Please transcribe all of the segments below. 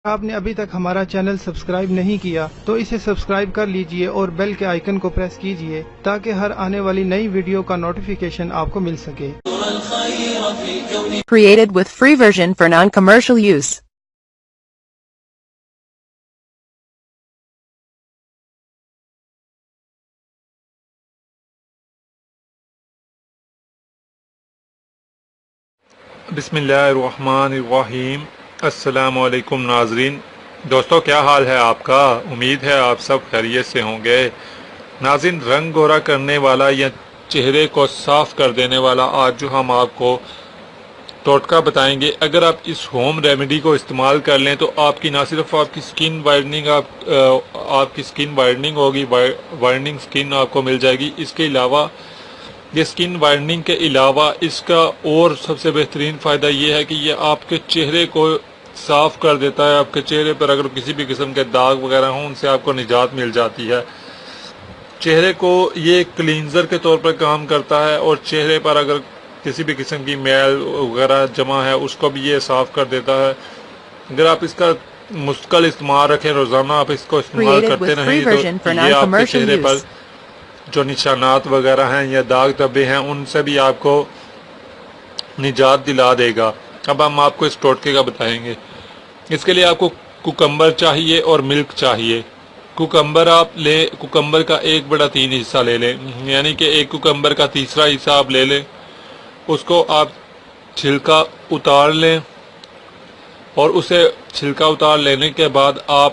آپ نے ابھی تک ہمارا چینل سبسکرائب نہیں کیا تو اسے سبسکرائب کر لیجئے اور بیل کے آئیکن کو پریس کیجئے تاکہ ہر آنے والی نئی ویڈیو کا نوٹیفیکیشن آپ کو مل سکے۔ Created with free version for non-commercial use. بسم اللہ الرحمن الرحیم۔ السلام علیکم ناظرین، دوستو کیا حال ہے آپ کا؟ امید ہے آپ سب خیریت سے ہوں گے۔ ناظرین، رنگ گورا کرنے والا یا چہرے کو صاف کر دینے والا آج جو ہم آپ کو ٹوٹکا بتائیں گے، اگر آپ اس ہوم ریمیڈی کو استعمال کر لیں تو آپ کی نہ صرف آپ کی سکن وائٹننگ آپ کی سکن وائٹننگ ہوگی، وائٹننگ سکن آپ کو مل جائے گی۔ اس کے علاوہ یہ سکن وائٹننگ کے علاوہ اس کا اور سب سے بہترین فائدہ یہ ہے کہ یہ آپ کے چہرے کو صاف کر دیتا ہے۔ آپ کے چہرے پر اگر کسی بھی قسم کے داغ وغیرہ ہوں ان سے آپ کو نجات مل جاتی ہے۔ چہرے کو یہ کلینزر کے طور پر کام کرتا ہے اور چہرے پر اگر کسی بھی قسم کی میل وغیرہ جمع ہے اس کو بھی یہ صاف کر دیتا ہے۔ اگر آپ اس کا مستقل استعمال رکھیں، روزانہ آپ اس کو استعمال کرتے رہیں تو یہ آپ کے چہرے پر جو نشانات وغیرہ ہیں یا داغ دھبے ہیں ان سے بھی آپ کو نجات دلا دے گا۔ اب ہم آپ کو اس ٹوٹکے کا بتائیں گے۔ اس کے لیے آپ کو کوکمبر چاہیے اور ملک چاہیے۔ کوکمبر آپ لیں، کوکمبر کا 1/3 حصہ لے لیں، یعنی کہ ایک کوکمبر کا تیسرا حصہ آپ لے لیں۔ اس کو آپ چھلکا اتار لیں اور اسے چھلکا اتار لینے کے بعد آپ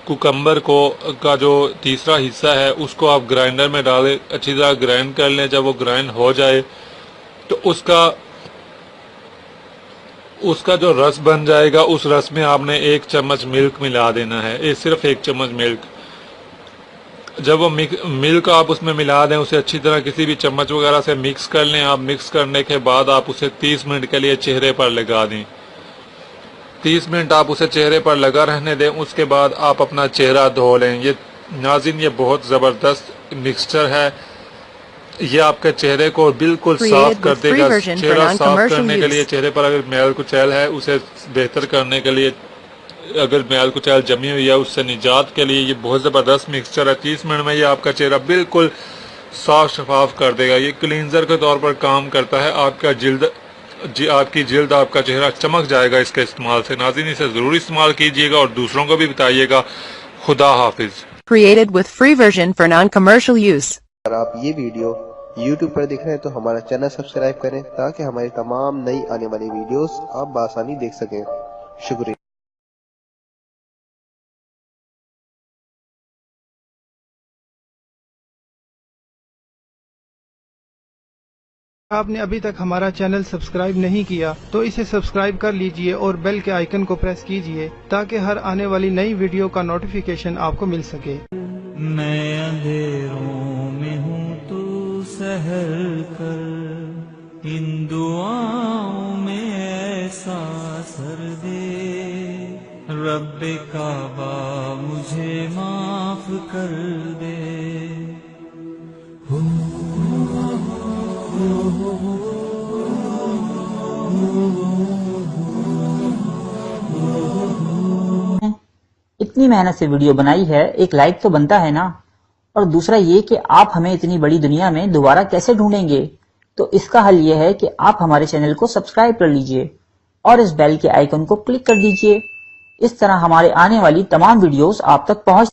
کوکمبر کا جو تیسرا حصہ ہے اس کو آپ گرائنڈر میں ڈالیں، اچھی طرح گرائنڈ کر لیں۔ جب وہ گرائنڈ ہو جائے تو اس کا جو رس بن جائے گا، اس رس میں آپ نے 1 چمچ ملک ملا دینا ہے، صرف 1 چمچ ملک۔ جب وہ ملک آپ اس میں ملا دیں، اسے اچھی طرح کسی بھی چمچ وغیرہ سے مکس کر لیں۔ آپ مکس کرنے کے بعد آپ اسے 30 منٹ کے لیے چہرے پر لگا دیں۔ 30 منٹ آپ اسے چہرے پر لگا رہنے دیں، اس کے بعد آپ اپنا چہرہ دھو لیں۔ یہ ناظرین یہ بہت زبردست مکسچر ہے، یہ آپ کے چہرے کو بالکل صاف کر دے گا۔ چہرہ صاف کرنے کے لیے، چہرے پر اگر میل کچیل ہے اسے بہتر کرنے کے لیے، اگر میل کچیل جمی ہوئی ہے اس سے نجات کے لیے یہ بہت زبردست مکسچر ہے۔ 30 منٹ میں یہ آپ کا چہرہ بالکل صاف شفاف کر دے گا۔ یہ کلینزر کے طور پر کام کرتا ہے۔ آپ کی جلد، آپ کا چہرہ چمک جائے گا اس کے استعمال سے۔ ناظرین اسے ضرور استعمال کیجیے گا اور دوسروں کو بھی بتائیے گا۔ خدا حافظ۔ Created with free version for non-commercial use. اگر آپ یہ ویڈیو YouTube پر دیکھ رہے ہیں تو ہمارا چینل سبسکرائب کریں تاکہ ہماری تمام نئی آنے والی ویڈیوز آپ بآسانی دیکھ سکیں۔ شکریہ۔ آپ نے ابھی تک ہمارا چینل سبسکرائب نہیں کیا تو اسے سبسکرائب کر لیجئے اور بیل کے آئیکن کو پریس کیجئے تاکہ ہر آنے والی نئی ویڈیو کا نوٹیفیکیشن آپ کو مل سکے۔ میں اندھیروں میں ہوں تو سحر کر، ان دعاؤں میں ایسا اثر دے، رب کعبہ مجھے معاف کر دے۔ اتنی محنت سے ویڈیو بنائی ہے، ایک لائک تو بنتا ہے نا؟ اور دوسرا یہ کہ آپ ہمیں اتنی بڑی دنیا میں دوبارہ کیسے ڈھونڈیں گے؟ تو اس کا حل یہ ہے کہ آپ ہمارے چینل کو سبسکرائب کر لیجئے اور اس بیل کے آئیکن کو کلک کر دیجئے۔ اس طرح ہمارے آنے والی تمام ویڈیوز آپ تک پہنچ